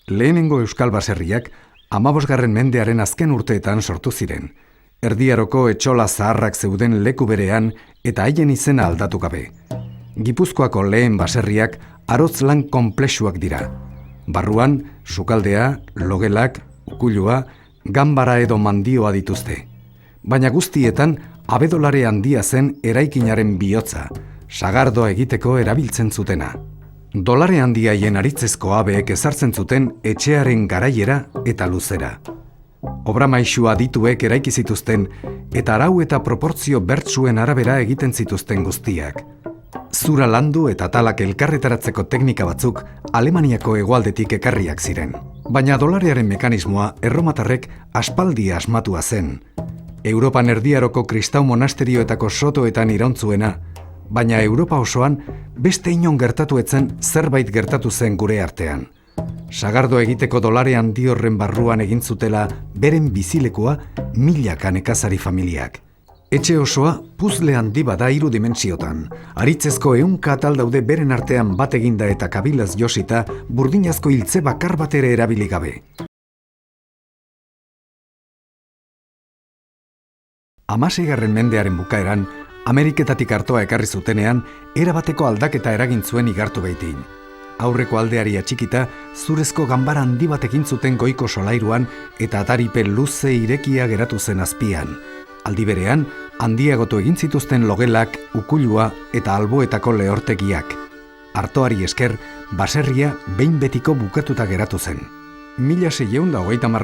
Lehenengo euskal baserriak 15. mendearen azken urteetan sortu ziren. Erdiaroko etxola zaharrak zeuden leku berean eta haien izena aldatu gabe. Gipuzkoako lehen baserriak arotz lan konplexuak dira. Barruan, sukaldea, logelak, ukulua, ganbara edo mandioa dituzte. Baina guztietan, abedolare handia zen eraikinaren bihotza, sagardoa egiteko erabiltzen zutena. Dolare handiaien aritzezko abeek ezartzen zuten etxearen garaiera eta luzera. Obra maisua adituek eraiki zituzten eta arau eta proportzio bertsuen arabera egiten zituzten guztiak. Zura landu eta talak elkarretaratzeko teknika batzuk Alemaniako hegoaldetik ekarriak ziren. Baina dolarearen mekanismoa erromatarrek aspaldi asmatua zen. Europan erdiaroko kristau monasterioetako sotoetan irautzuena, baina Europa osoan beste inon gertatu etzen zerbait gertatu zen gure artean. Sagardo egiteko dolare handi horren barruan egin zutela beren bizilekua milaka nekazari familiak. Etxe osoa puzle handi bada 3 dimentsiotan. Aritzezko 100 atal daude beren artean bat eginda eta kabilaz josita burdinazko hiltze bakar bat ere erabili gabe. 16. mendearen bukaeran, Ameriketatik artoa ekarri zutenean, erabateko aldaketa eragin zuen igartu baitin. Aurreko aldeari atxikita, zurezko ganbara handi bat egin zuten goiko solairuan eta ataripe luze irekia geratu zen azpian. Aldi berean, handiagotu egin zituzten logelak, ukulua eta alboetako lehortegiak. Artoari esker, baserria behin betiko bukatuta geratu zen. 1630